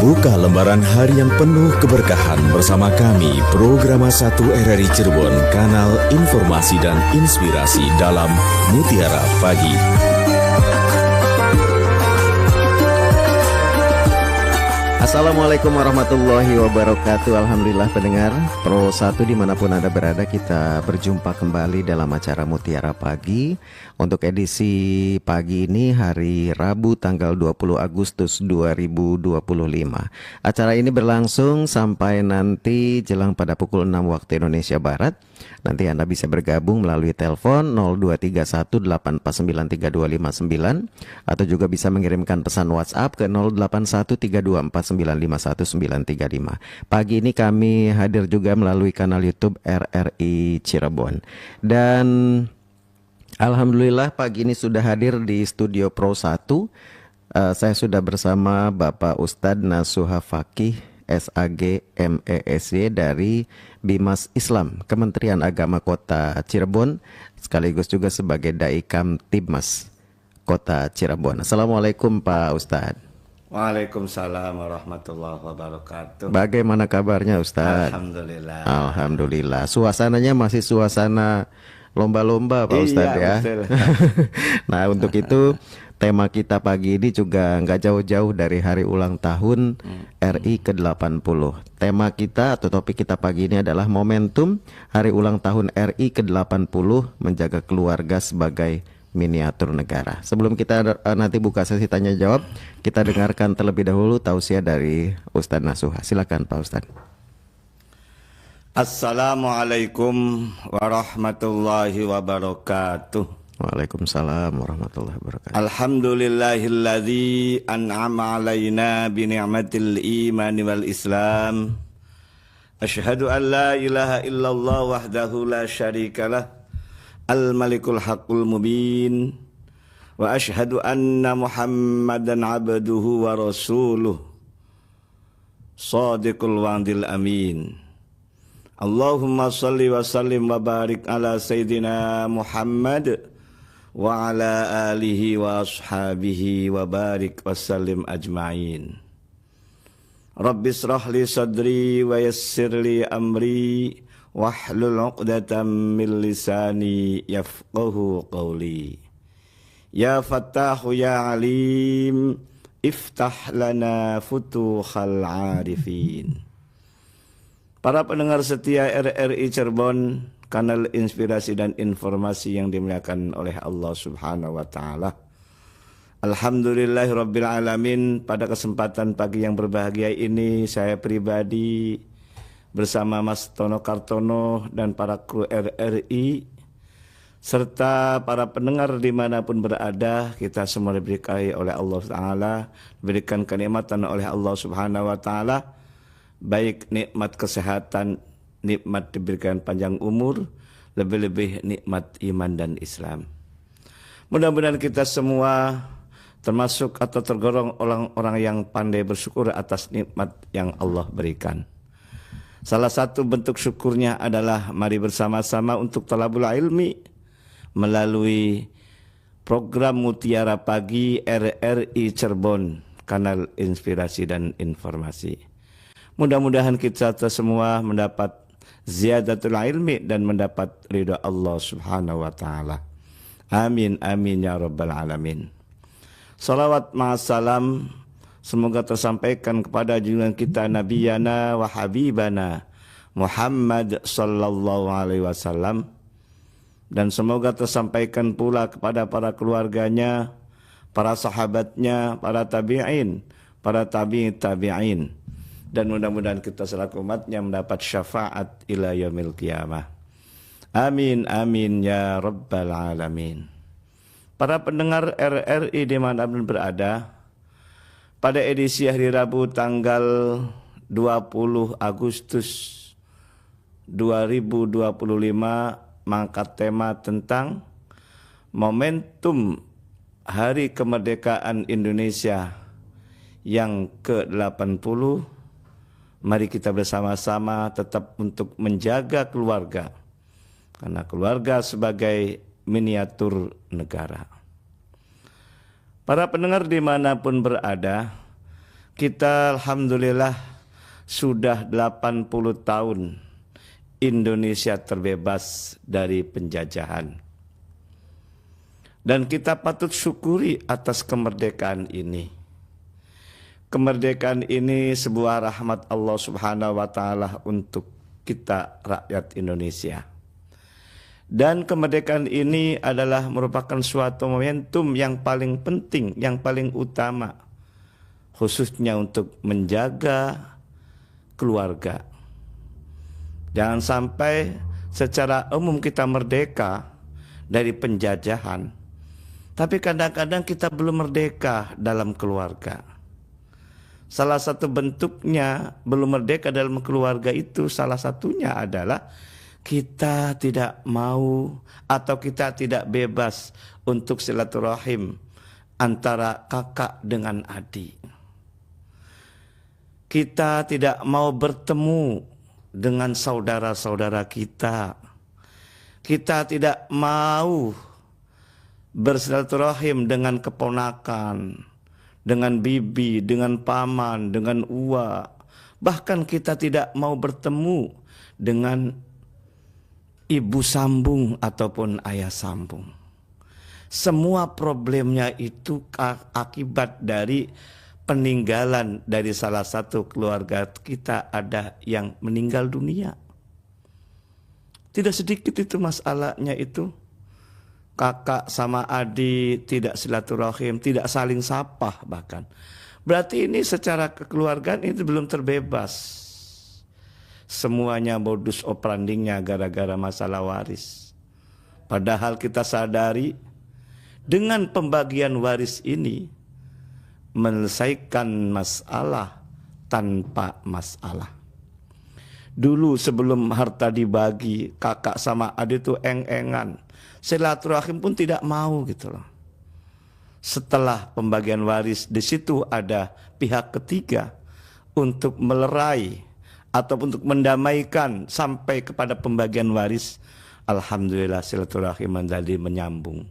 Buka lembaran hari yang penuh keberkahan bersama kami, Programa 1 RRI Cirebon, kanal informasi dan inspirasi dalam Mutiara Pagi. Assalamualaikum warahmatullahi wabarakatuh. Alhamdulillah pendengar Pro 1 dimanapun Anda berada, kita berjumpa kembali dalam acara Mutiara Pagi. Untuk edisi pagi ini hari Rabu tanggal 20 Agustus 2025. Acara ini berlangsung sampai nanti jelang pada pukul 6 waktu Indonesia Barat. Nanti Anda bisa bergabung melalui telepon 0231849329 atau juga bisa mengirimkan pesan WhatsApp ke 081324951935. Pagi ini kami hadir juga melalui kanal YouTube RRI Cirebon. Dan alhamdulillah pagi ini sudah hadir di studio Pro 1. Saya sudah bersama Bapak Ustadz Nasuha Fakih SAG MESY dari Bimas Islam Kementerian Agama Kota Cirebon, sekaligus juga sebagai Dai Kamtibmas Kota Cirebon. Assalamualaikum Pak Ustadz. Waalaikumsalam warahmatullahi wabarakatuh. Bagaimana kabarnya Ustadz? Alhamdulillah. Alhamdulillah. Suasananya masih suasana lomba-lomba Pak Ustadz ya. Nah untuk itu tema kita pagi ini juga nggak jauh-jauh dari hari ulang tahun RI ke-80. Tema kita atau topik kita pagi ini adalah momentum hari ulang tahun RI ke-80 menjaga keluarga sebagai miniatur negara. Sebelum kita nanti buka sesi tanya jawab, kita dengarkan terlebih dahulu tausiah dari Ustadz Nasuha. Silakan Pak Ustadz. Assalamualaikum warahmatullahi wabarakatuh. Waalaikumsalam warahmatullahi wabarakatuh. Alhamdulillahilladzi an'ama alaina bi ni'matil imani wal islam. Asyhadu an la ilaha illallah wahdahu la syarikalah. Al-Malikul Haqqul Mubin. Wa asyhadu anna Muhammadan abduhu wa rasuluh. Shadiqul wa'dil amin. Allahumma salli wa sallim wa barik ala Sayyidina Muhammad wa ala alihi wa ashabihi wa barik wa sallim ajma'in. Rabbi israh li sadri wa yassir li amri wahlul 'uqdatam min lisani yafqahu qawli. Ya Fattahu ya Alim, iftah lana futuhal arifin. Para pendengar setia RRI Cirebon, kanal inspirasi dan informasi yang dimuliakan oleh Allah Subhanahu wa taala. Alhamdulillahirabbil alamin. Pada kesempatan pagi yang berbahagia ini, saya pribadi bersama Mas Tono Kartono dan para kru RRI serta para pendengar dimanapun berada, kita semua diberkahi oleh Allah Ta'ala, diberikan kenikmatan oleh Allah Subhanahu wa taala, baik nikmat kesehatan, nikmat diberikan panjang umur, lebih-lebih nikmat iman dan Islam. Mudah-mudahan kita semua termasuk atau tergolong orang-orang yang pandai bersyukur atas nikmat yang Allah berikan. Salah satu bentuk syukurnya adalah mari bersama-sama untuk talabul ilmi melalui program Mutiara Pagi RRI Cirebon, kanal inspirasi dan informasi. Mudah-mudahan kita semua mendapat ziyadatul ilmi dan mendapat ridha Allah Subhanahu wa taala. Amin amin ya rabbal alamin. Salawat ma'assalam semoga tersampaikan kepada junjungan kita nabiyana wa habibana Muhammad sallallahu alaihi wasallam, dan semoga tersampaikan pula kepada para keluarganya, para sahabatnya, para tabi'in, para tabi'in, dan mudah-mudahan kita selaku umatnya mendapat syafaat ila yaumil qiyamah. Amin amin ya rabbal alamin. Para pendengar RRI dimanapun berada, pada edisi hari Rabu tanggal 20 Agustus 2025 mengangkat tema tentang momentum Hari Kemerdekaan Indonesia yang ke-80. Mari kita bersama-sama tetap untuk menjaga keluarga, karena keluarga sebagai miniatur negara. Para pendengar dimanapun berada, kita alhamdulillah sudah 80 tahun Indonesia terbebas dari penjajahan. Dan kita patut syukuri atas kemerdekaan ini. Kemerdekaan ini sebuah rahmat Allah Subhanahu wa taala untuk kita rakyat Indonesia. Dan kemerdekaan ini adalah merupakan suatu momentum yang paling penting, yang paling utama, khususnya untuk menjaga keluarga. Jangan sampai secara umum kita merdeka dari penjajahan, tapi kadang-kadang kita belum merdeka dalam keluarga. Salah satu bentuknya belum merdeka dalam keluarga itu salah satunya adalah kita tidak mau atau kita tidak bebas untuk silaturahim antara kakak dengan adik. Kita tidak mau bertemu dengan saudara-saudara kita. Kita tidak mau bersilaturahim dengan keponakan, dengan bibi, dengan paman, dengan uwa. Bahkan kita tidak mau bertemu dengan ibu sambung ataupun ayah sambung. Semua problemnya itu akibat dari peninggalan dari salah satu keluarga kita ada yang meninggal dunia. Tidak sedikit itu masalahnya itu. Kakak sama adik tidak silaturahim, tidak saling sapa bahkan. Berarti ini secara kekeluargaan itu belum terbebas. Semuanya modus operandinya gara-gara masalah waris. Padahal kita sadari dengan pembagian waris ini menyelesaikan masalah tanpa masalah. Dulu sebelum harta dibagi, kakak sama adik itu eng-engan. Silaturahim pun tidak mau gitu loh. Setelah pembagian waris, di situ ada pihak ketiga untuk melerai atau untuk mendamaikan sampai kepada pembagian waris. Alhamdulillah silaturahim menjadi menyambung.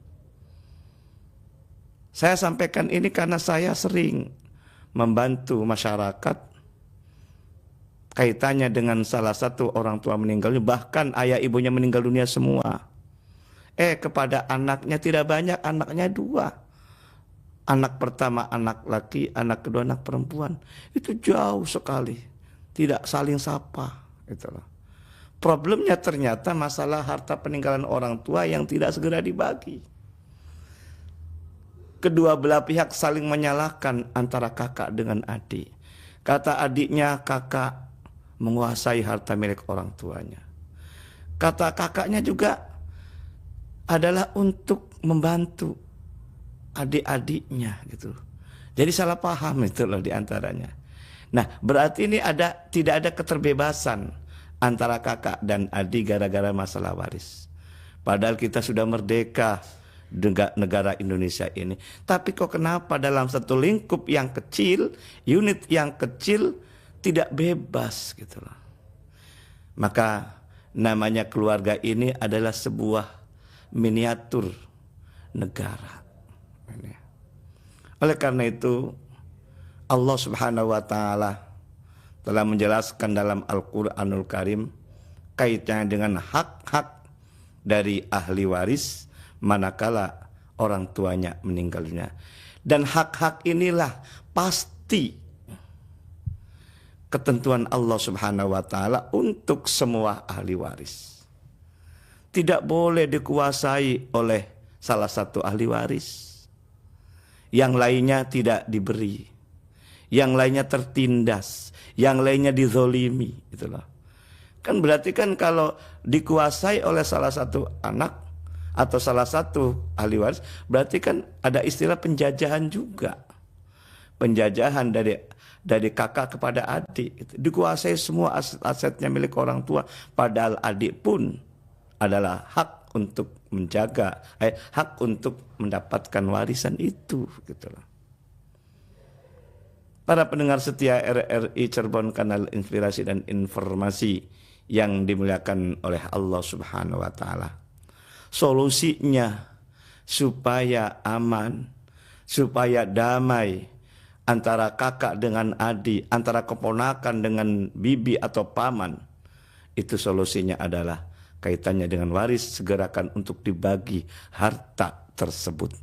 Saya sampaikan ini karena saya sering membantu masyarakat kaitannya dengan salah satu orang tua meninggal, bahkan ayah ibunya meninggal dunia semua. Kepada anaknya tidak banyak, anaknya 2. Anak pertama anak laki, anak kedua anak perempuan. Itu jauh sekali, tidak saling sapa. Itulah. Problemnya ternyata masalah harta peninggalan orang tua yang tidak segera dibagi. Kedua belah pihak saling menyalahkan antara kakak dengan adik. Kata adiknya kakak menguasai harta milik orang tuanya. Kata kakaknya juga adalah untuk membantu adik-adiknya gitu. Jadi salah paham itu loh diantaranya. Nah berarti ini tidak ada keterbebasan antara kakak dan adik gara-gara masalah waris. Padahal kita sudah merdeka negara Indonesia ini. Tapi kok kenapa dalam satu lingkup yang kecil, unit yang kecil tidak bebas gitu loh. Maka namanya keluarga ini adalah sebuah miniatur negara. Oleh karena itu Allah Subhanahu wa taala telah menjelaskan dalam Al-Qur'anul Karim kaitannya dengan hak-hak dari ahli waris manakala orang tuanya meninggal dunia. Dan hak-hak inilah pasti ketentuan Allah Subhanahu wa taala untuk semua ahli waris. Tidak boleh dikuasai oleh salah satu ahli waris. Yang lainnya tidak diberi. Yang lainnya tertindas, yang lainnya dizolimi, itulah. Kan berarti kan kalau dikuasai oleh salah satu anak atau salah satu ahli waris, berarti kan ada istilah penjajahan juga. Penjajahan dari kakak kepada adik. Dikuasai semua aset-asetnya milik orang tua. Padahal adik pun adalah hak untuk menjaga, hak untuk mendapatkan warisan itu. Gitulah. Para pendengar setia RRI Cirebon, kanal inspirasi dan informasi yang dimuliakan oleh Allah Subhanahu wa taala. Solusinya supaya aman, supaya damai antara kakak dengan adik, antara keponakan dengan bibi atau paman, itu solusinya adalah kaitannya dengan waris, segerakan untuk dibagi harta tersebut.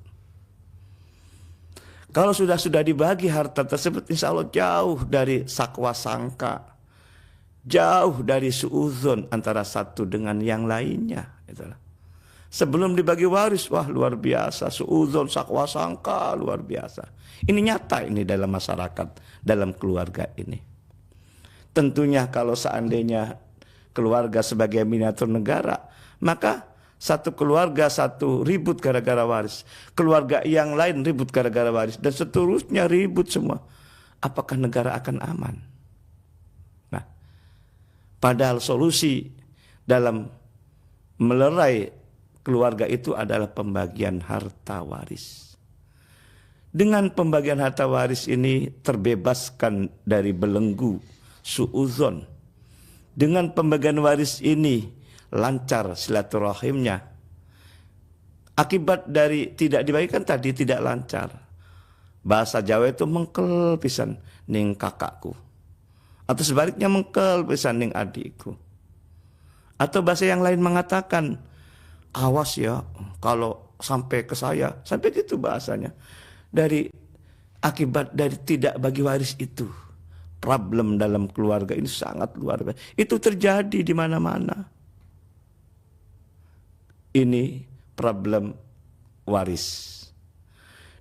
Kalau sudah dibagi harta tersebut, insya Allah jauh dari sakwa sangka, jauh dari suudzon antara satu dengan yang lainnya. Itulah. Sebelum dibagi waris, wah luar biasa, suudzon, sakwa sangka, luar biasa. Ini nyata ini dalam masyarakat, dalam keluarga ini. Tentunya kalau seandainya keluarga sebagai miniatur negara, maka satu keluarga satu ribut gara-gara waris, keluarga yang lain ribut gara-gara waris, dan seterusnya ribut semua. Apakah negara akan aman? Nah, padahal solusi dalam melerai keluarga itu adalah pembagian harta waris. Dengan pembagian harta waris ini terbebaskan dari belenggu suudzon. Dengan pembagian waris ini lancar silaturahimnya. Akibat dari tidak dibagikan tadi tidak lancar. Bahasa Jawa itu mengkel pisan ning kakakku. Atau sebaliknya mengkel pisan ning adikku. Atau bahasa yang lain mengatakan, awas ya kalau sampai ke saya, sampai gitu bahasanya. Dari akibat dari tidak bagi waris itu, problem dalam keluarga ini sangat luar biasa. Itu terjadi di mana-mana. Ini problem waris.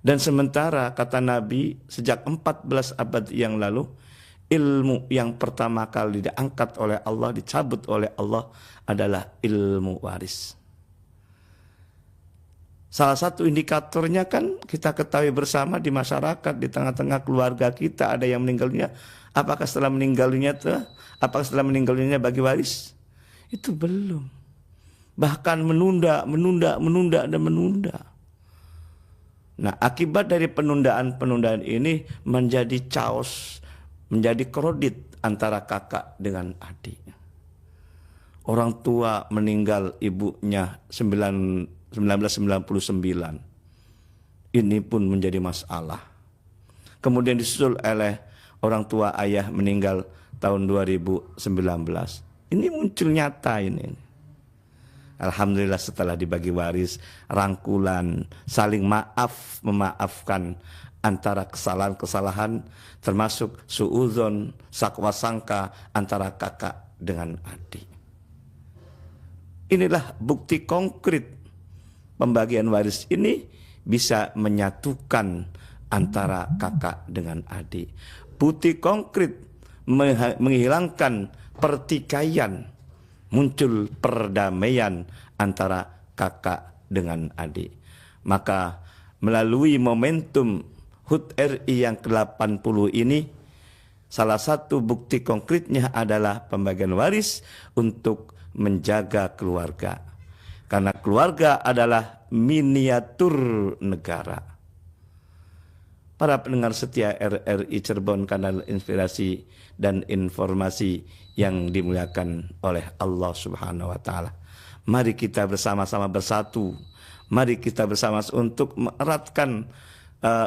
Dan sementara kata Nabi sejak 14 abad yang lalu, ilmu yang pertama kali diangkat oleh Allah, dicabut oleh Allah adalah ilmu waris. Salah satu indikatornya kan kita ketahui bersama di masyarakat, di tengah-tengah keluarga kita ada yang meninggal dunia. Apakah setelah meninggal dunia bagi waris? Itu belum. Bahkan menunda. Nah, akibat dari penundaan ini menjadi chaos, menjadi kredit antara kakak dengan adik. Orang tua meninggal ibunya 1999. Ini pun menjadi masalah. Kemudian disusul oleh orang tua ayah meninggal tahun 2019. Ini muncul nyata ini. Alhamdulillah setelah dibagi waris, rangkulan, saling memaafkan antara kesalahan-kesalahan, termasuk suudzon, sakwa sangka antara kakak dengan adik. Inilah bukti konkret pembagian waris ini bisa menyatukan antara kakak dengan adik. Bukti konkret menghilangkan pertikaian, muncul perdamaian antara kakak dengan adik. Maka melalui momentum HUT RI yang ke-80 ini, salah satu bukti konkretnya adalah pembagian waris untuk menjaga keluarga. Karena keluarga adalah miniatur negara. Para pendengar setia RRI Cirebon, kanal inspirasi dan informasi yang dimuliakan oleh Allah Subhanahu wa taala. Mari kita bersama-sama bersatu. Mari kita bersama untuk mereratkan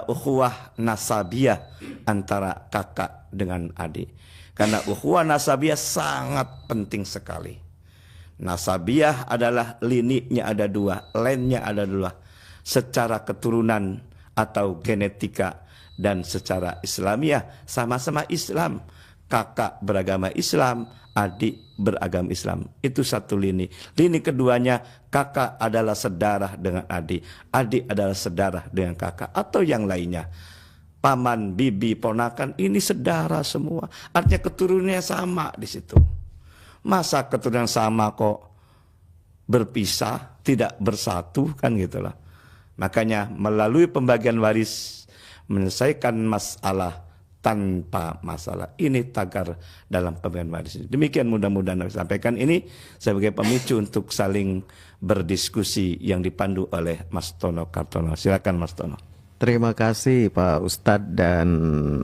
ukhuwah nasabiyah antara kakak dengan adik. Karena ukhuwah nasabiyah sangat penting sekali. Nasabiyah adalah lininya ada dua, lainnya ada dua. Secara keturunan atau genetika dan secara Islamiah sama-sama Islam. Kakak beragama Islam, adik beragama Islam. Itu satu lini. Lini keduanya, kakak adalah sedarah dengan adik, adik adalah sedarah dengan kakak atau yang lainnya. Paman, bibi, ponakan ini sedarah semua. Artinya keturunannya sama di situ. Masa keturunan sama kok berpisah, tidak bersatu, kan gitulah. Makanya melalui pembagian waris menyelesaikan masalah tanpa masalah. Ini tagar dalam pembagian waris. Demikian mudah-mudahan saya sampaikan ini sebagai pemicu untuk saling berdiskusi yang dipandu oleh Mas Tono Kartono. Silakan Mas Tono. Terima kasih Pak Ustadz, dan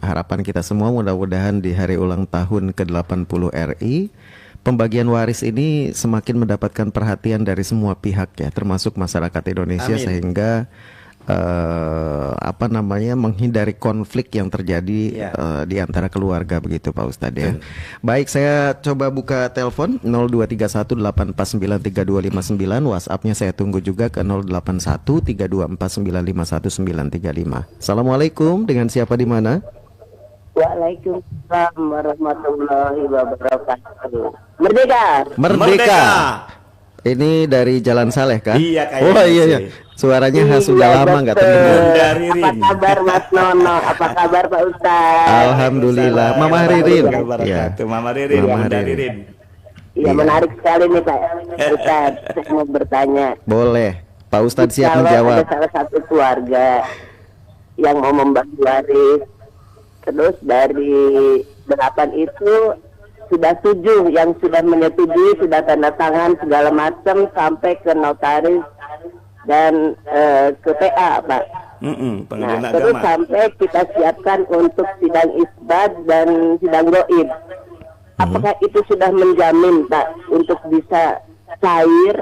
harapan kita semua mudah-mudahan di hari ulang tahun ke-80 RI pembagian waris ini semakin mendapatkan perhatian dari semua pihak ya, termasuk masyarakat Indonesia. Amin. Sehingga menghindari konflik yang terjadi di antara keluarga begitu Pak Ustadz ya. Baik, saya coba buka telepon 02318493259, WhatsApp-nya saya tunggu juga ke 081324951935. Assalamualaikum, dengan siapa di mana? Waalaikumsalam warahmatullahi wabarakatuh. Merdeka. Merdeka. Ini dari Jalan Saleh kah? Iya, kayaknya oh iya, iya. sih. Suaranya Iya, sudah lama nggak terdengar. Dari Apa Rin. kabar Mas Nono? Apa kabar Pak Ustaz? Alhamdulillah. Mama Ririn. Ya. Mama Ririn. Mama Bunda Ririn. Ririn. Iya, menarik sekali nih Pak Ustaz. Saya mau bertanya. Boleh. Pak Ustadz siap Kalau menjawab. ada salah satu keluarga yang mau membagi waris, terus dari 8 itu sudah 7 yang sudah menyetujui, sudah tanda tangan segala macam sampai ke notaris dan ke PA Pak. Nah, Pengadilan terus agama. sampai kita siapkan untuk sidang isbat dan sidang goib. Apakah itu sudah menjamin Pak untuk bisa cair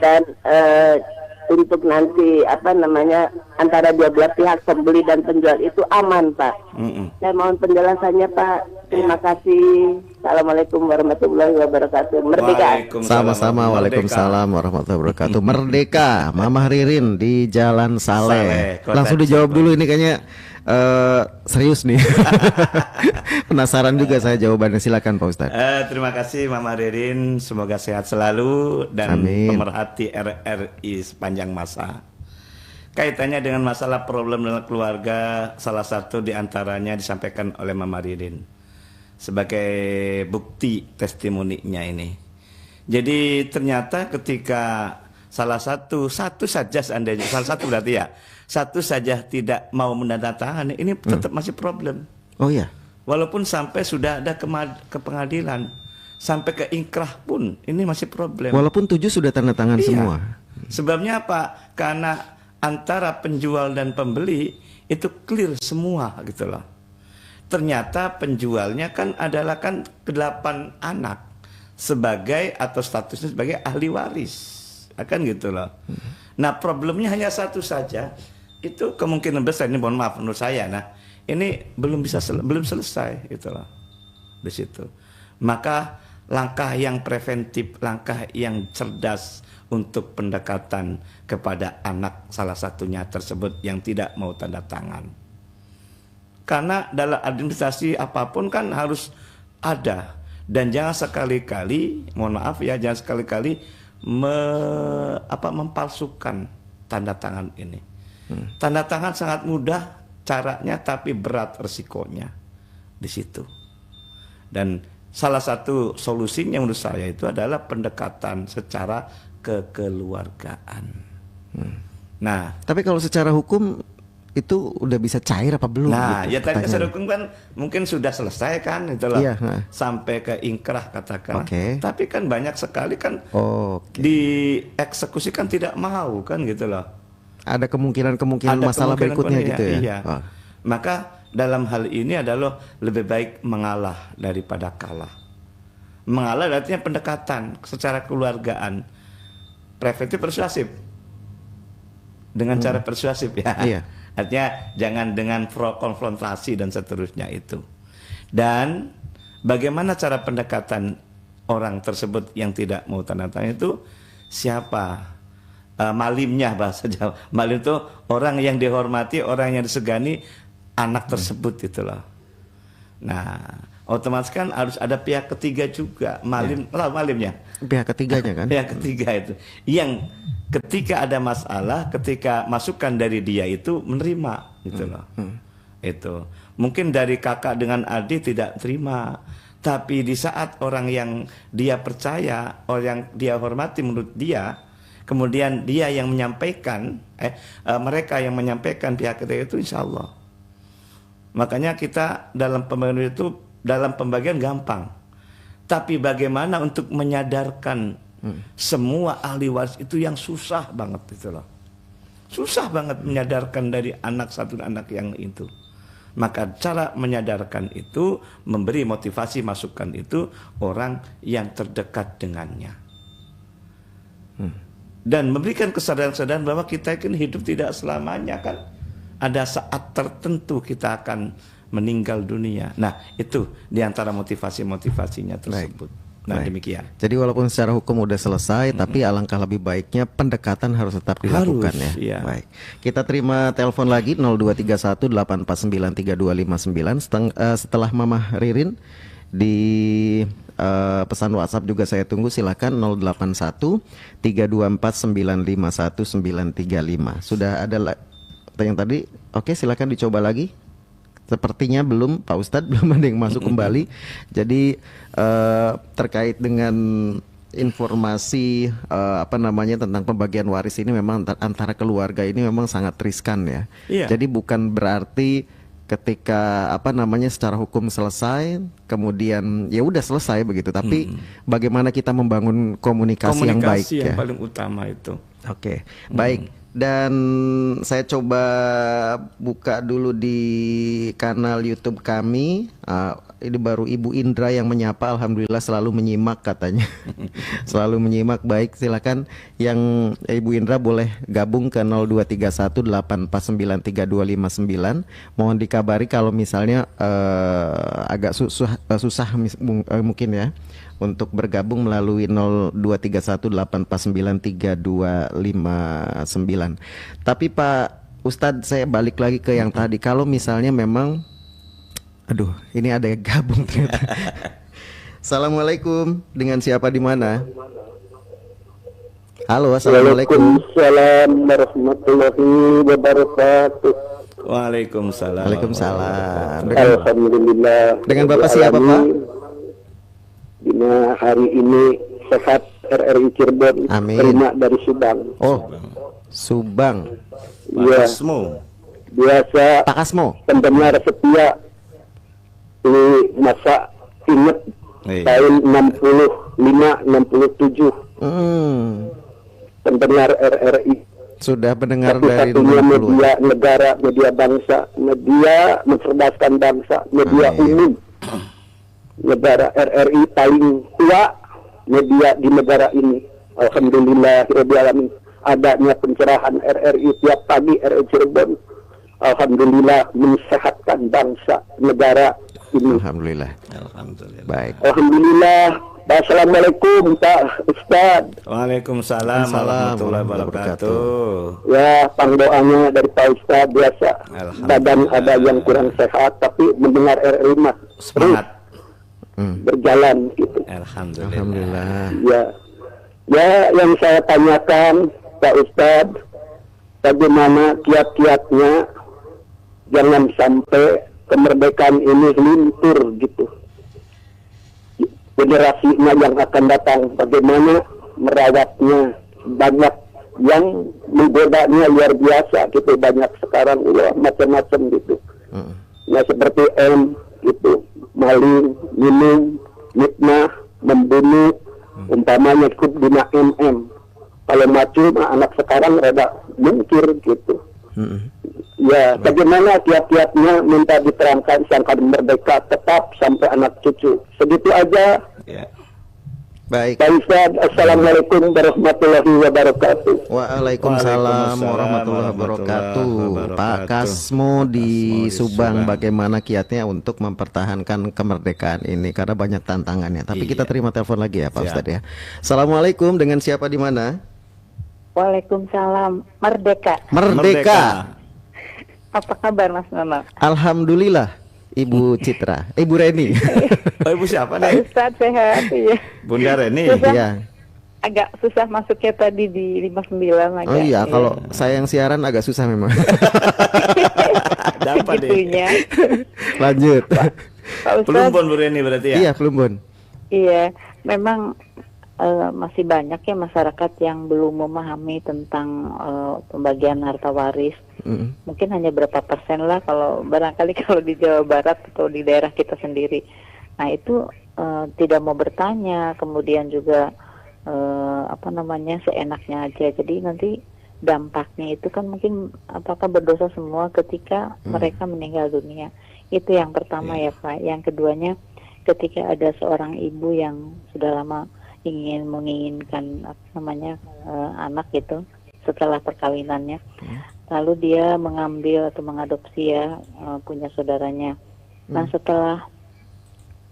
dan untuk nanti antara dua belah pihak pembeli dan penjual itu aman Pak? Saya mohon penjelasannya Pak. Terima kasih. Assalamualaikum warahmatullahi wabarakatuh. Merdeka. Sama-sama. Waalaikumsalam warahmatullahi wabarakatuh. Merdeka. Mama Ririn di Jalan Saleh. Kota Langsung dijawab Cirebon. dulu, ini kayaknya serius nih. Penasaran juga saya jawabannya. Silakan Pak Ustadz. Terima kasih Mama Ririn, semoga sehat selalu dan Amin. pemerhati RRI sepanjang masa. Kaitannya dengan masalah problem dalam keluarga, salah satu diantaranya disampaikan oleh Mama Ririn sebagai bukti testimoninya ini. Jadi ternyata ketika salah satu saja seandainya, salah satu berarti ya, satu saja tidak mau menandatangani, ini tetap masih problem. Oh iya. Walaupun sampai sudah ada ke pengadilan, sampai ke ingkrah pun, ini masih problem. Walaupun 7 sudah tanda tangan Iya. semua. Sebabnya apa? Karena antara penjual dan pembeli itu clear semua gitu loh. Ternyata penjualnya kan adalah 8 anak sebagai atau statusnya sebagai ahli waris, akan gitu loh. Nah problemnya hanya satu saja, itu kemungkinan besar, ini mohon maaf menurut saya, nah ini belum selesai gitu loh di situ. Maka langkah yang preventif, langkah yang cerdas untuk pendekatan kepada anak salah satunya tersebut yang tidak mau tanda tangan. Karena dalam administrasi apapun kan harus ada, dan jangan sekali-kali, mohon maaf ya, jangan sekali-kali mempalsukan tanda tangan ini. Tanda tangan sangat mudah caranya, tapi berat resikonya di situ. Dan salah satu solusinya menurut saya itu adalah pendekatan secara kekeluargaan. Nah, Tapi kalau secara hukum itu udah bisa cair apa belum? nah, gitu ya tadi pertanyaannya. secara hukum kan mungkin sudah selesai kan, itu loh. Iya, nah. Sampai ke ingkrah katakan. Oke. Tapi kan banyak sekali kan Oke. dieksekusi kan tidak mau kan gitu loh. Ada kemungkinan Ada masalah kemungkinan berikutnya pun, gitu ya. Iya. Wah. Maka dalam hal ini adalah lebih baik mengalah daripada kalah. Mengalah artinya pendekatan secara keluargaan, preventif persuasif, dengan cara persuasif ya. Iya. Artinya jangan dengan konfrontasi dan seterusnya itu. Dan bagaimana cara pendekatan orang tersebut yang tidak mau tanda tangan itu siapa? Malimnya, bahasa Jawa. Malim itu orang yang dihormati, orang yang disegani, anak tersebut itulah. Nah, otomatis kan harus ada pihak ketiga juga, malimnya. Pihak ketiganya kan? Pihak ketiga itu yang ketika ada masalah, ketika masukan dari dia itu menerima gitu loh. Itu mungkin dari kakak dengan adik tidak terima, tapi di saat orang yang dia percaya, orang yang dia hormati menurut dia, kemudian dia yang menyampaikan, mereka yang menyampaikan pihak ketiga itu, insya Allah. Makanya kita dalam pembagian itu, dalam pembagian gampang, tapi bagaimana untuk menyadarkan semua ahli waris itu yang susah banget itu loh. Susah banget menyadarkan dari anak satu anak yang itu. Maka cara menyadarkan itu, memberi motivasi masukan itu orang yang terdekat dengannya. dan memberikan kesadaran-kesadaran bahwa kita kan hidup tidak selamanya kan. Ada saat tertentu kita akan meninggal dunia. Nah, itu diantara motivasi-motivasinya tersebut. Nah, Baik. demikian. Jadi walaupun secara hukum udah selesai, tapi alangkah lebih baiknya pendekatan harus tetap dilakukan Harus, ya. iya. Baik. Kita terima telepon lagi 0231 849 325 9. Setelah Mama Ririn di pesan WhatsApp juga saya tunggu, silakan 081 324 951 935. Sudah ada yang tadi? Oke, silakan dicoba lagi. Sepertinya belum, Pak Ustadz, belum ada yang masuk kembali. Jadi terkait dengan informasi tentang pembagian waris ini memang antara keluarga ini memang sangat riskan ya. Iya. Jadi bukan berarti ketika secara hukum selesai kemudian ya udah selesai begitu, tapi bagaimana kita membangun komunikasi yang baik yang ya. paling utama itu. Oke, baik. Dan saya coba buka dulu di kanal YouTube kami. Ini baru Ibu Indra yang menyapa. Alhamdulillah selalu menyimak katanya. Selalu menyimak. Baik, silakan yang Ibu Indra boleh gabung ke 0231 849 325 9. Mohon dikabari kalau misalnya agak susah mungkin ya untuk bergabung melalui 0231 849 325 9. Tapi Pak Ustadz, saya balik lagi ke yang tadi. Kalau misalnya memang, aduh, ini ada yang gabung ternyata. Assalamualaikum, dengan siapa di mana? Halo, assalamualaikum. Waalaikumsalam warahmatullahi wabarakatuh. Waalaikumsalam. Waalaikumsalam. Alhamdulillah. Dengan Bapak siapa, Pak? Dina hari ini sehat, RRI Cirebon. Amin. Terima dari Subang. Oh, Subang. Iya, Pakasmu. biasa Pak Kasmo. pendengar setia. Ini masa ingat Iya. tahun 65-67 pendengar RRI. Sudah mendengar dari Satu-satunya 60. media negara, media bangsa, media mencerdaskan bangsa, media Amin. umum. Negara RRI paling tua media di negara ini. Alhamdulillahirabbil alamin. Adanya pencerahan RRI tiap pagi, RRI Cirebon, alhamdulillah mensehatkan bangsa negara ini. Alhamdulillah. Alhamdulillah. Baik. Alhamdulillah. Assalamualaikum Pak Ustad. Waalaikumsalam warahmatullahi wabarakatuh. Ya, pangdoanya dari Pak Ustad biasa. Alhamdulillah. Badan ada yang kurang sehat, tapi mendengar RRI mah Semangat. berjalan gitu. Alhamdulillah. Alhamdulillah. Ya, yang saya tanyakan Pak Ustad, bagaimana kiat-kiatnya jangan sampai kemerdekaan ini luntur gitu. Generasinya yang akan datang, bagaimana merawatnya. Banyak yang menggodanya luar biasa gitu, banyak sekarang macam-macam gitu. Nah, seperti gitu, maling, minum, fitnah, membunuh, umpamanya cukup dina Kalau macam anak sekarang rada mungkir gitu. Ya, bagaimana kiat-kiatnya minta diterangkan sangka merdeka tetap sampai anak cucu. Segitu aja. Ya. Baik. Pak Ustaz, Assalamualaikum warahmatullahi wabarakatuh. Waalaikumsalam Waalaikumsalam warahmatullahi wabarakatuh. warahmatullahi Pak Kasmo di Subang, bagaimana kiatnya untuk mempertahankan kemerdekaan ini karena banyak tantangannya. Tapi kita terima telepon lagi ya Pak Siap. Ustadz ya. Assalamualaikum, dengan siapa di mana? Waalaikumsalam. Merdeka. Merdeka. Apa kabar Mas Nono? Alhamdulillah. Ibu Citra, Ibu Reni. Oh, ibu siapa Pak nih? Ustadz sehat ya. Bunda Reni. Susah. Iya. Agak susah masuknya tadi di 59 agak. Oh iya, kalau saya yang siaran agak susah memang. Dapat deh. Segitunya. Lanjut. Pak Ustadz. Pelumbon Bu Reni berarti ya? Iya, Plumbon. Iya, memang masih banyak ya masyarakat yang belum memahami tentang pembagian harta waris. Mungkin hanya berapa persen lah kalau barangkali kalau di Jawa Barat atau di daerah kita sendiri. Nah itu tidak mau bertanya, kemudian juga seenaknya aja. Jadi nanti dampaknya itu kan mungkin apakah berdosa semua ketika mereka meninggal dunia. Itu yang pertama ya Pak. Yang keduanya ketika ada seorang ibu yang sudah lama menginginkan apa namanya anak gitu setelah perkawinannya. Lalu dia mengambil atau mengadopsi ya punya saudaranya. Nah setelah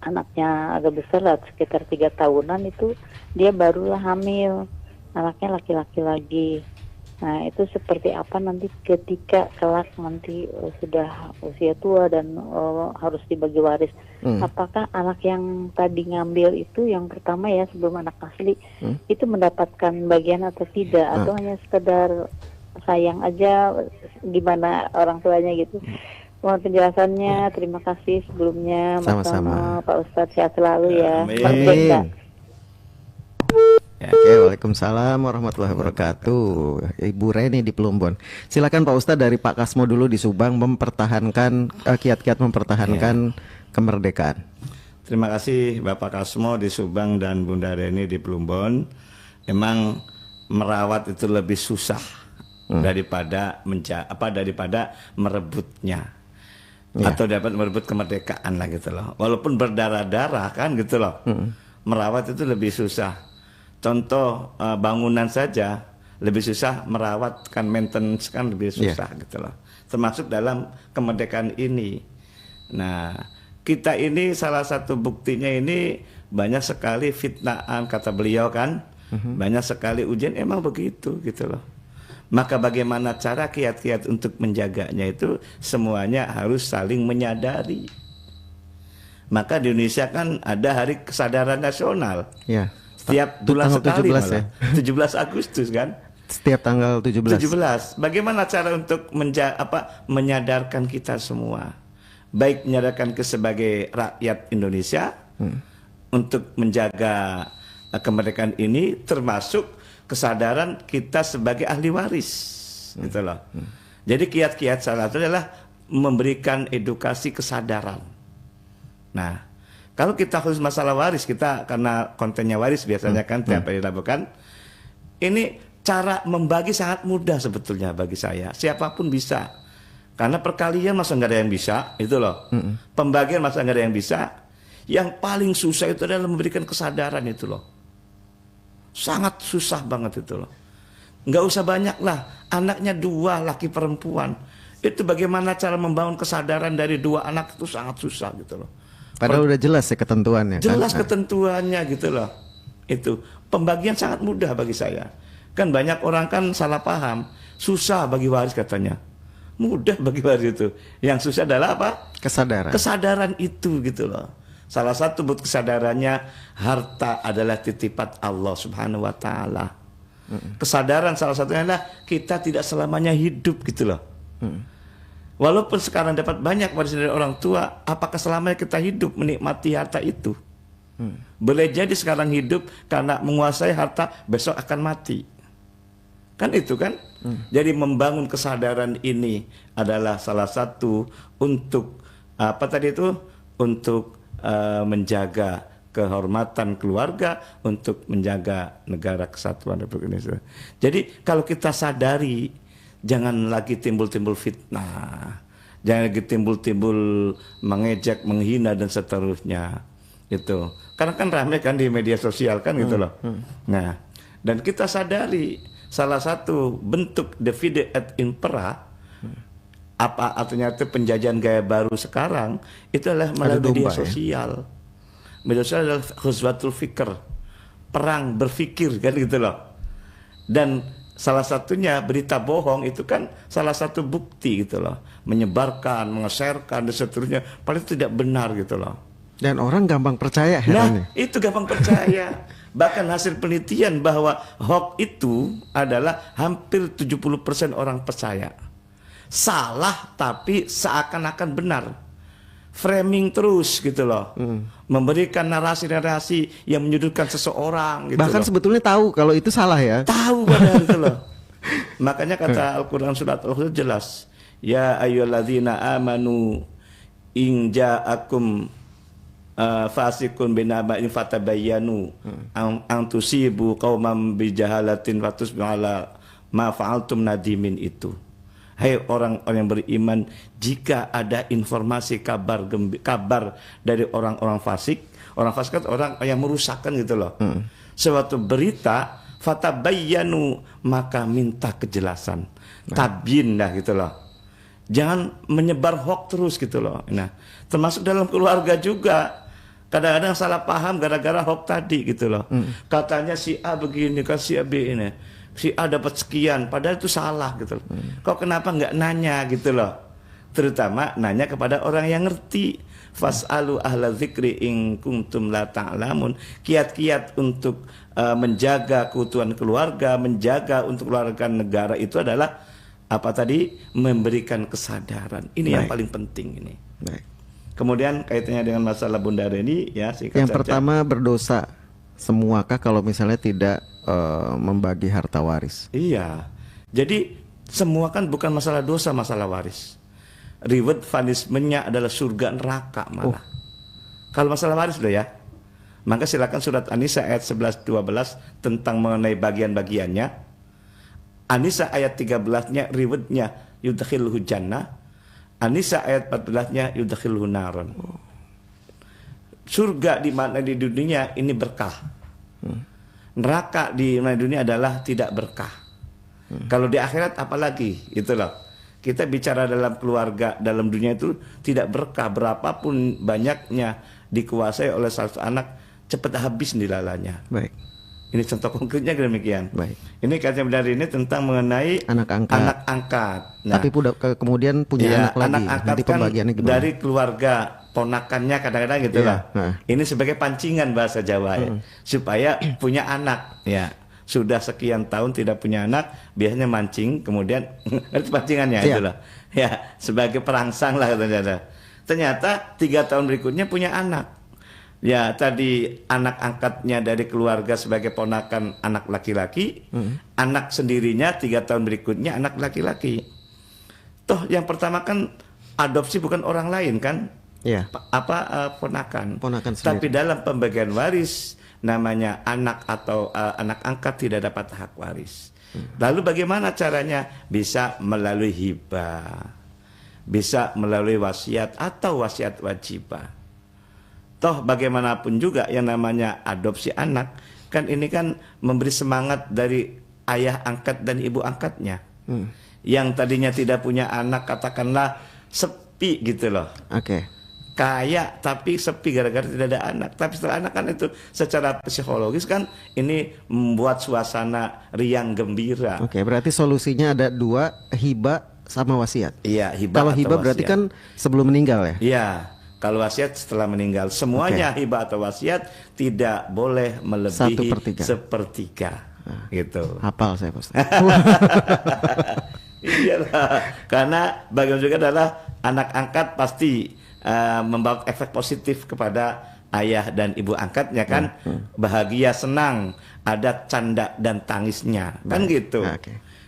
anaknya agak besar lah, sekitar 3 tahunan itu dia barulah hamil, anaknya laki-laki lagi. Nah itu seperti apa nanti ketika kelak nanti sudah usia tua dan harus dibagi waris. Apakah anak yang tadi ngambil itu yang pertama ya sebelum anak asli itu mendapatkan bagian atau tidak, atau hanya sekedar sayang aja gimana orang tuanya gitu. Mohon penjelasannya, terima kasih sebelumnya Mas Tono, Pak Ustadz, sehat selalu ya. Amin. Ya, oke, Waalaikumsalam warahmatullahi wabarakatuh. Ibu Reni di Plumbon. Silakan Pak Ustadz dari Pak Kasmo dulu di Subang mempertahankan kiat-kiat mempertahankan kemerdekaan. Terima kasih Bapak Kasmo di Subang dan Bunda Reni di Plumbon. Emang merawat itu lebih susah daripada merebutnya. Atau dapat merebut kemerdekaan lah gitu loh. Walaupun berdarah-darah kan gitu loh. Merawat itu lebih susah. Contoh bangunan saja lebih susah merawat, kan maintenance kan lebih susah gitu loh. Termasuk dalam kemerdekaan ini. Nah, kita ini salah satu buktinya ini banyak sekali fitnaan kata beliau kan. Banyak sekali ujian, emang begitu gitu loh. Maka bagaimana cara kiat-kiat untuk menjaganya itu semuanya harus saling menyadari. Maka di Indonesia kan ada Hari Kesadaran Nasional. Ya. Setiap bulan sekali 17 ya. 17 Agustus kan. Setiap tanggal 17. Bagaimana cara untuk menyadarkan kita semua, baik menyadarkan sebagai rakyat Indonesia untuk menjaga kemerdekaan ini, termasuk kesadaran kita sebagai ahli waris, gitu loh. Jadi kiat-kiat salah itu adalah memberikan edukasi kesadaran. Nah, kalau kita khusus masalah waris, kita karena kontennya waris biasanya kan tiap hari dilakukan. Ini cara membagi sangat mudah sebetulnya bagi saya. Siapapun bisa. Karena perkalian masa nggak ada yang bisa, itu loh. Pembagian masa nggak ada yang bisa. Yang paling susah itu adalah memberikan kesadaran itu loh. Sangat susah banget itu loh. Nggak usah banyak lah. Anaknya 2, laki perempuan. Itu bagaimana cara membangun kesadaran dari 2 anak itu sangat susah gitu loh. Padahal udah jelas ya ketentuannya. Jelas kan? ketentuannya gitu loh. Itu pembagian sangat mudah bagi saya. Kan banyak orang kan salah paham. Susah bagi waris katanya. Mudah bagi waris itu. Yang susah adalah apa? Kesadaran. Kesadaran itu gitu loh. Salah satu bukti kesadarannya, harta adalah titipan Allah Subhanahu wa taala. Kesadaran salah satunya adalah kita tidak selamanya hidup gitu loh. Walaupun sekarang dapat banyak warisan dari orang tua, apakah selamanya kita hidup menikmati harta itu? Boleh jadi sekarang hidup karena menguasai harta, besok akan mati. Kan itu kan? Jadi membangun kesadaran ini adalah salah satu untuk apa tadi itu? Untuk menjaga kehormatan keluarga, untuk menjaga negara kesatuan Republik Indonesia. Jadi kalau kita sadari, jangan lagi timbul-timbul fitnah, jangan lagi timbul-timbul mengejek, menghina dan seterusnya. Itu karena kan ramai kan di media sosial kan gitu loh. Nah, dan kita sadari salah satu bentuk divide et impera, apa artinya itu penjajahan gaya baru sekarang itu adalah melalui media sosial. Media sosial adalah khuzwatul fikr, perang berpikir kan gitu loh. Dan salah satunya berita bohong itu kan salah satu bukti gitu loh, menyebarkan, mengeserkan dan seterusnya, paling tidak benar gitu loh. Dan orang gampang percaya herannya. Nah, itu gampang percaya. Bahkan hasil penelitian bahwa hoax itu adalah hampir 70% orang percaya. Salah tapi seakan-akan benar. Framing terus gitu loh. Memberikan narasi-narasi yang menyudutkan seseorang gitu. Bahkan loh. sebetulnya tahu kalau itu salah ya. Tahu padahal itu loh. Makanya kata Al-Quran surat Al-Qur'an jelas, ya ayyuhalladzina amanu in ja'akum fasikun binaba'in fatabayyanu an tusibu qauman bijahalatin fatusbihu ala ma fa'altum nadimin itu. Hai orang-orang yang beriman, jika ada informasi kabar dari orang-orang fasik, orang fasik kan orang yang merusakkan gitu loh. suatu berita, fatabayyanu, maka minta kejelasan. Tabyin dah gitu loh. Jangan menyebar hoax terus gitu loh. Nah, termasuk dalam keluarga juga. Kadang-kadang salah paham gara-gara hoax tadi gitu loh. Katanya si A begini, kan si A B ini. Si A dapat sekian, padahal itu salah gitu loh. Kok kenapa nggak nanya gitu loh? Terutama nanya kepada orang yang ngerti. Fas'alu ahla dzikri in kuntum la ta'lamun. Kiat-kiat untuk menjaga keutuhan keluarga, menjaga untuk keluarga negara itu adalah apa tadi? Memberikan kesadaran. Ini yang paling penting ini. Baik. Kemudian kaitannya dengan masalah Bunda Reni ya, yang saja. Pertama, berdosa semuakah kalau misalnya tidak membagi harta waris? Iya. Jadi semua kan bukan masalah dosa, masalah waris. Reward punishment-nya adalah surga neraka malah. Kalau masalah waris loh ya. Maka silakan surat An-Nisa ayat 11-12 tentang mengenai bagian-bagiannya. An-Nisa ayat 13-nya reward-nya yudkhilhu jannah. An-Nisa ayat 14-nya yudkhilhu naron. Surga di mana di dunia ini berkah. Neraka di mana dunia adalah tidak berkah. Kalau di akhirat apalagi, itu loh. Kita bicara dalam keluarga, dalam dunia itu tidak berkah. Berapapun banyaknya dikuasai oleh satu anak, cepat habis nilalanya. Baik. Ini contoh konkretnya demikian. Baik. Ini kajian benar ini tentang mengenai anak angkat. Nah, tapi kemudian punya anak lagi. Anak angkat nanti pembagiannya kan gimana? dari keluarga ponakannya kadang-kadang gitu lah. Ini sebagai pancingan bahasa Jawa ya, supaya punya anak ya. Sudah sekian tahun tidak punya anak, biasanya mancing, kemudian itu pancingannya itu loh. Ya, sebagai perangsang lah ternyata. Ternyata 3 tahun berikutnya punya anak. Ya, tadi anak angkatnya dari keluarga sebagai ponakan anak laki-laki, anak sendirinya 3 tahun berikutnya anak laki-laki. Toh yang pertama kan adopsi bukan orang lain kan? Iya. Ponakan. Ponakan sendiri. Tapi dalam pembagian waris namanya anak atau anak angkat tidak dapat hak waris. Lalu bagaimana caranya? Bisa melalui hibah, bisa melalui wasiat atau wasiat wajibah. Toh bagaimanapun juga yang namanya adopsi anak kan ini kan memberi semangat dari ayah angkat dan ibu angkatnya. Yang tadinya tidak punya anak katakanlah sepi gitu loh. Oke. Kaya tapi sepi gara-gara tidak ada anak. Tapi setelah anak kan itu secara psikologis kan ini membuat suasana riang gembira. Oke, berarti solusinya ada 2, hibah sama wasiat. Iya, hibah. Kalau hibah berarti kan sebelum meninggal ya? Iya, kalau wasiat setelah meninggal. Semuanya hibah atau wasiat tidak boleh melebihi 1/3. Gitu. Hafal saya Pak. Iyalah, karena bagian juga adalah anak angkat pasti membawa efek positif kepada ayah dan ibu angkatnya kan. Bahagia, senang, ada canda dan tangisnya kan gitu.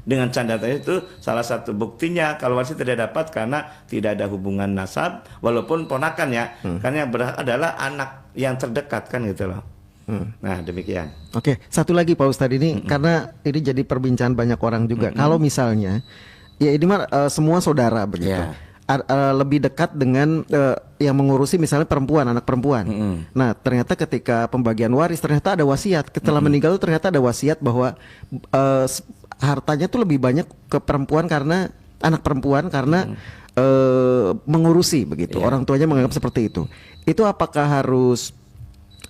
Dengan canda tangis itu salah satu buktinya kalau waris tidak dapat karena tidak ada hubungan nasab walaupun ponakan ya. Karena yang berhak adalah anak yang terdekat kan gitu loh. Nah demikian. Oke, satu lagi Pak Ustadz ini karena ini jadi perbincangan banyak orang juga. Kalau misalnya ya ini mah semua saudara begitu. Lebih dekat dengan yang mengurusi misalnya perempuan, anak perempuan. Nah ternyata ketika pembagian waris ternyata ada wasiat. Setelah meninggal itu ternyata ada wasiat bahwa hartanya tuh lebih banyak ke perempuan karena anak perempuan karena mengurusi begitu. Orang tuanya menganggap seperti itu. Itu apakah harus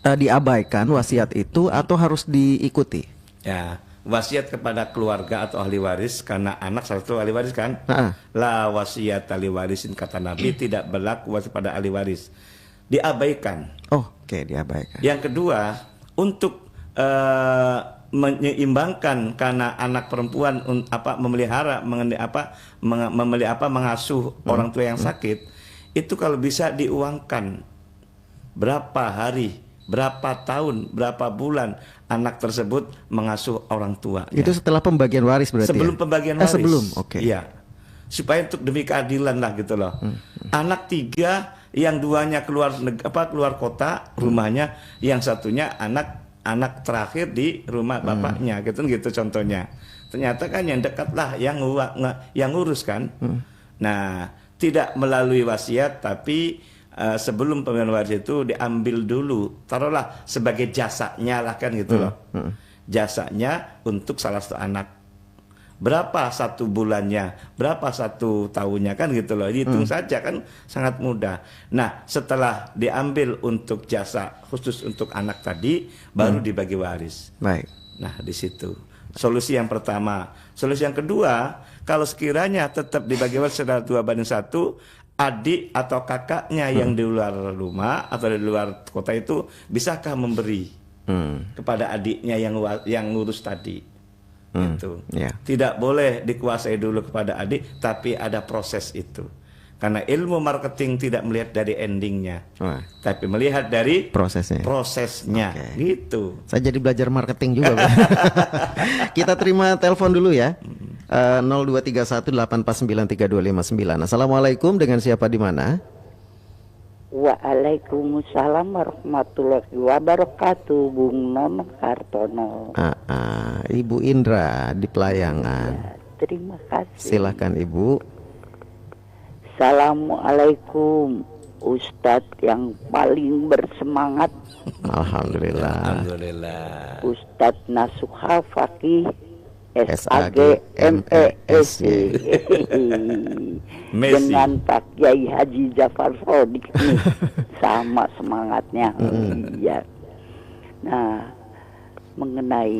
diabaikan wasiat itu atau harus diikuti? Ya. Wasiat kepada keluarga atau ahli waris karena anak salah satu ahli waris kan. La wasiat ahli warisin kata Nabi tidak berlaku wasiat pada ahli waris. Diabaikan. Oke, diabaikan. Yang kedua untuk menyeimbangkan karena anak perempuan memelihara mengasuh orang tua yang sakit itu kalau bisa diuangkan berapa hari, berapa tahun, berapa bulan anak tersebut mengasuh orang tua. Itu setelah pembagian waris berarti. Sebelum pembagian waris. Sebelum, oke. Iya. Supaya untuk demi keadilan lah gitu loh. Anak 3 yang 2-nya keluar kota rumahnya, yang satunya anak terakhir di rumah bapaknya gitu contohnya. Ternyata kan yang dekat lah yang ngurus kan. Nah, tidak melalui wasiat tapi sebelum pembagian waris itu diambil dulu, taruhlah sebagai jasanya lah kan gitu loh. Jasanya untuk salah satu anak. Berapa 1 bulannya, berapa 1 tahunnya kan gitu loh. Hitung saja kan sangat mudah. Nah, setelah diambil untuk jasa khusus untuk anak tadi, baru dibagi waris. Baik. Nah, di situ solusi yang pertama. Solusi yang kedua, kalau sekiranya tetap dibagi waris secara 2:1, adik atau kakaknya yang di luar rumah atau di luar kota itu bisakah memberi kepada adiknya yang ngurus tadi? Gitu. Tidak boleh dikuasai dulu kepada adik, tapi ada proses itu. Karena ilmu marketing tidak melihat dari endingnya, tapi melihat dari prosesnya. Gitu. Saya jadi belajar marketing juga. Kita terima telepon dulu ya. 023184932959. Assalamualaikum, dengan siapa di mana? Waalaikumsalam warahmatullahi wabarakatuh, Bung Nono Kartono. Ibu Indra di Pelayangan. Ya, terima kasih. Silakan Ibu. Assalamualaikum, Ustadz yang paling bersemangat. Alhamdulillah. Ustadz Nasuha Fakih SAG MESC dengan Pak Kiai Haji Jafar Sodik nih, sama semangatnya. Iya. Nah, mengenai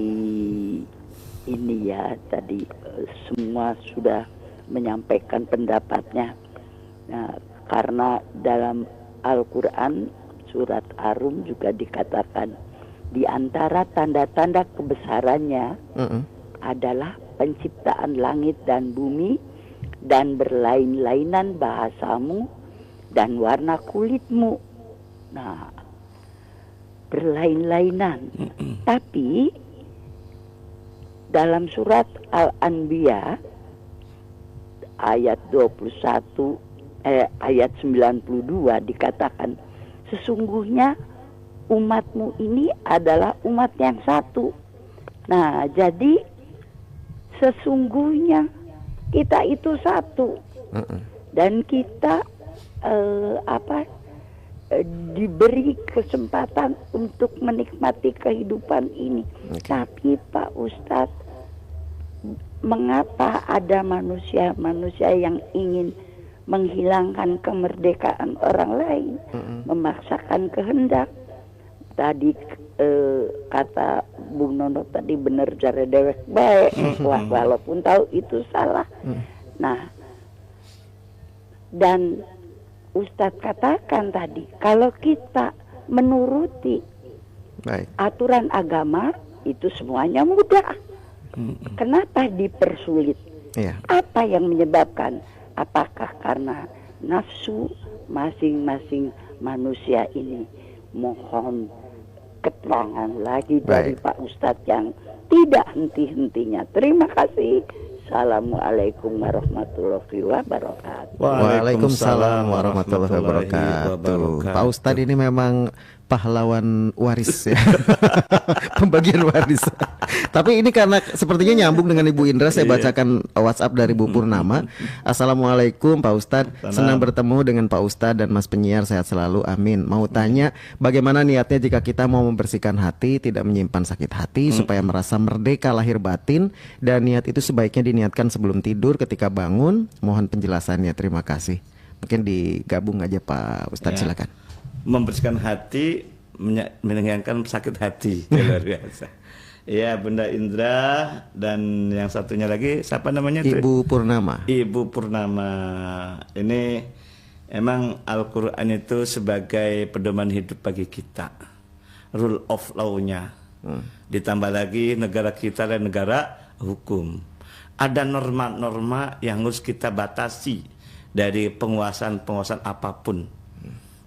ini ya, tadi semua sudah menyampaikan pendapatnya. Nah, karena dalam Al-Quran surat Ar-Rum juga dikatakan di antara tanda-tanda kebesarannya adalah penciptaan langit dan bumi dan berlain-lainan bahasamu dan warna kulitmu. Nah, berlain-lainan. Tapi dalam surat Al-Anbiya ayat 92 dikatakan, sesungguhnya umatmu ini adalah umat yang satu. Nah, jadi sesungguhnya kita itu satu, dan kita diberi kesempatan untuk menikmati kehidupan ini. Tapi Pak Ustadz, mengapa ada manusia yang ingin menghilangkan kemerdekaan orang lain, memaksakan kehendak? Tadi kata Bung Nono tadi bener cara dewek baik, walaupun tahu itu salah. Nah, dan Ustadz katakan tadi, kalau kita menuruti aturan agama itu semuanya mudah. Kenapa dipersulit? Apa yang menyebabkan? Apakah karena nafsu masing-masing manusia ini? Mohon keterangan lagi dari Pak Ustadz yang tidak henti-hentinya. Terima kasih. Assalamualaikum warahmatullahi wabarakatuh. Waalaikumsalam warahmatullahi wabarakatuh. Pak Ustadz ini memang pahlawan waris ya. Pembagian waris. Tapi ini karena sepertinya nyambung dengan Ibu Indra, saya bacakan WhatsApp dari Bu Purnama. Assalamualaikum Pak Ustadz, senang bertemu dengan Pak Ustadz dan Mas penyiar, sehat selalu, amin. Mau tanya, bagaimana niatnya jika kita mau membersihkan hati, tidak menyimpan sakit hati, supaya merasa merdeka lahir batin, dan niat itu sebaiknya diniatkan sebelum tidur, ketika bangun. Mohon penjelasannya, terima kasih. Mungkin digabung aja Pak Ustadz, silakan. Membersihkan hati, menghilangkan sakit hati. Luar biasa. Ya, Bunda Indra, dan yang satunya lagi siapa namanya? Ibu Purnama. Ibu Purnama. Ini emang Al-Quran itu sebagai pedoman hidup bagi kita, rule of law-nya. Ditambah lagi negara kita dan negara hukum. Ada norma-norma yang harus kita batasi dari penguasaan-penguasaan apapun.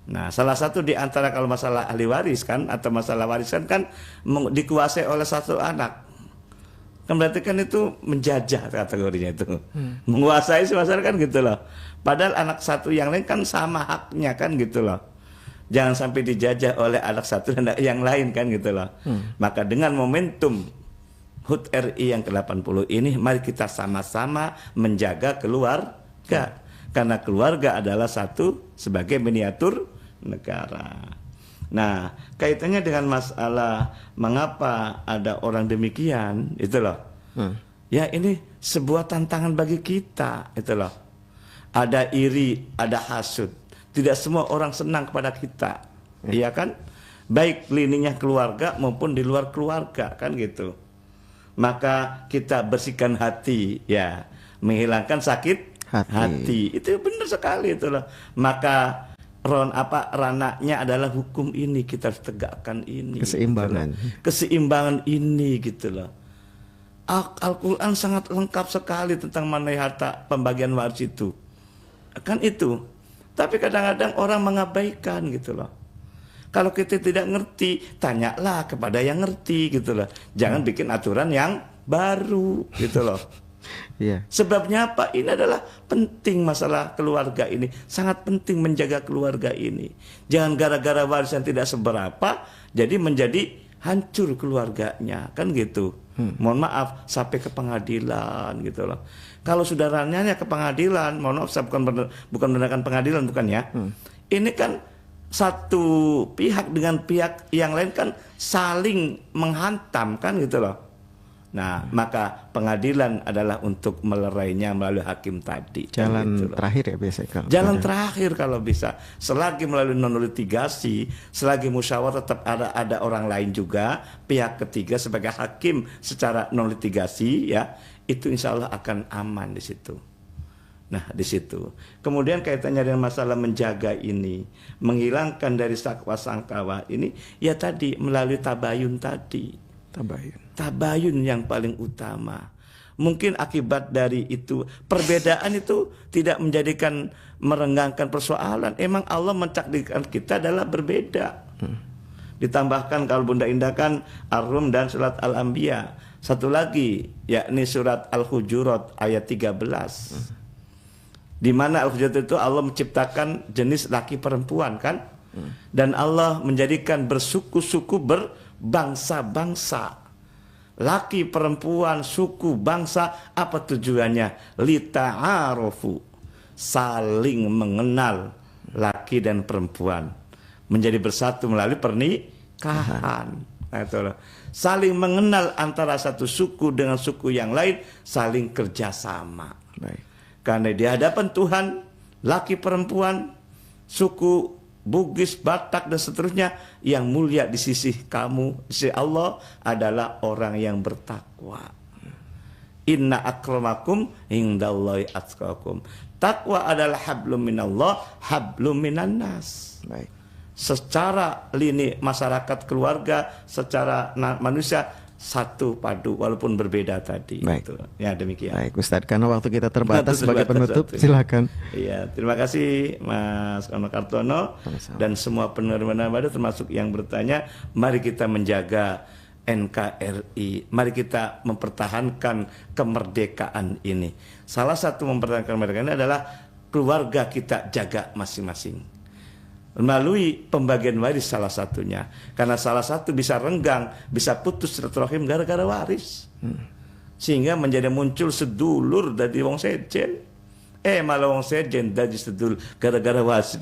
Nah, salah satu di antara kalau masalah ahli waris kan, atau masalah warisan kan dikuasai oleh satu anak. Kan berarti kan itu menjajah kategorinya itu. Menguasai si masyarakat kan gitu loh. Padahal anak satu yang lain kan sama haknya kan gitu loh. Jangan sampai dijajah oleh anak satu dan yang lain kan gitu loh. Maka dengan momentum HUT RI yang ke-80 ini, mari kita sama-sama menjaga keluarga. Karena keluarga adalah satu sebagai miniatur negara. Nah, kaitannya dengan masalah mengapa ada orang demikian, itu loh. Ya, ini sebuah tantangan bagi kita, itu loh. Ada iri, ada hasud. Tidak semua orang senang kepada kita, iya kan? Baik lininya keluarga maupun di luar keluarga, kan gitu. Maka kita bersihkan hati, ya, menghilangkan sakit hati. Itu benar sekali, itu loh. Maka ranahnya adalah hukum ini, kita harus tegakkan ini, keseimbangan, gitu, keseimbangan ini, gitu loh. Al-Quran sangat lengkap sekali tentang mengenai harta pembagian waris itu, kan itu. Tapi kadang-kadang orang mengabaikan, gitu loh. Kalau kita tidak ngerti, tanyalah kepada yang ngerti, gitu loh. Jangan bikin aturan yang baru, gitu loh. Yeah. Sebabnya apa? Ini adalah penting, masalah keluarga ini. Sangat penting menjaga keluarga ini. Jangan gara-gara warisan tidak seberapa, jadi menjadi hancur keluarganya, kan gitu. Mohon maaf, sampai ke pengadilan, gitu loh. Kalau sudah ranahnya ke pengadilan, mohon maaf, saya bukan menggunakan pengadilan, bukan ya. Ini kan satu pihak dengan pihak yang lain kan saling menghantam, kan gitu loh. Nah, maka pengadilan adalah untuk melerainya melalui hakim tadi. Jalan gitu terakhir ya biasanya kalau jalan terakhir kalau bisa. Selagi melalui non-litigasi, selagi musyawarah tetap ada orang lain juga, pihak ketiga sebagai hakim secara non-litigasi, ya, itu insya Allah akan aman di situ. Nah, di situ. Kemudian kaitannya dengan masalah menjaga ini, menghilangkan dari sakwa sangkawa ini, ya tadi melalui tabayun tadi. Tabayun yang paling utama. Mungkin akibat dari itu, perbedaan itu tidak menjadikan merenggangkan persoalan. Emang Allah mentakdirkan kita adalah berbeda. Ditambahkan kalau Bunda Indah kan Ar-Rum dan surat Al-Anbiya. Satu lagi, yakni surat Al-Hujurat ayat 13. Di mana Al-Hujurat itu Allah menciptakan jenis laki perempuan, kan? Dan Allah menjadikan bersuku-suku, berbangsa-bangsa. Laki, perempuan, suku, bangsa, apa tujuannya? Lita'arofu, saling mengenal laki dan perempuan, menjadi bersatu melalui pernikahan. Nah, itu loh. Saling mengenal antara satu suku dengan suku yang lain, saling kerjasama. Baik. Karena di hadapan Tuhan, laki perempuan, suku Bugis, Batak dan seterusnya, yang mulia di sisi kamu, di sisi Allah adalah orang yang bertakwa. Inna akramakum indallahi atqakum. Takwa adalah hablum minallah, hablum minan nas. Baik. Secara lini masyarakat keluarga, secara manusia satu padu walaupun berbeda tadi. Baik. Gitu. Ya, demikian. Baik Ustadz, karena waktu kita terbatas, sebagai penutup silakan. Iya, terima kasih Mas Kono Kartono dan semua penerima baru termasuk yang bertanya. Mari kita menjaga NKRI. Mari kita mempertahankan kemerdekaan ini. Salah satu mempertahankan kemerdekaan ini adalah keluarga kita jaga masing-masing. Melalui pembagian waris salah satunya. Karena salah satu bisa renggang, bisa putus silaturahim gara-gara waris. Sehingga menjadi muncul sedulur dari wong sejen. Malah wong sejen dari sedulur gara-gara waris.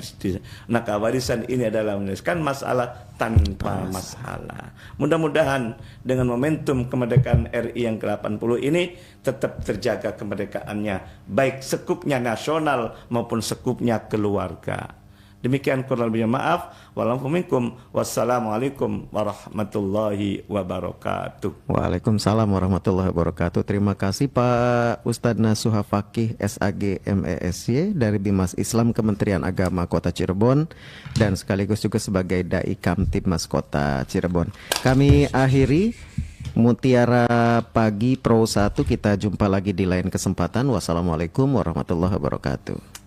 Nah, warisan ini adalah menuliskan masalah tanpa masalah. Mudah-mudahan dengan momentum kemerdekaan RI yang ke-80 ini tetap terjaga kemerdekaannya, baik sekupnya nasional maupun sekupnya keluarga. Demikian kurang lebihnya maaf. Wassalamualaikum warahmatullahi wabarakatuh. Waalaikumsalam warahmatullahi wabarakatuh. Terima kasih Pak Ustadz Nasuha Fakih SAG MESY dari Bimas Islam Kementerian Agama Kota Cirebon dan sekaligus juga sebagai Dai Kamtibmas Kota Cirebon. Kami akhiri Mutiara Pagi Pro 1. Kita jumpa lagi di lain kesempatan. Wassalamualaikum warahmatullahi wabarakatuh.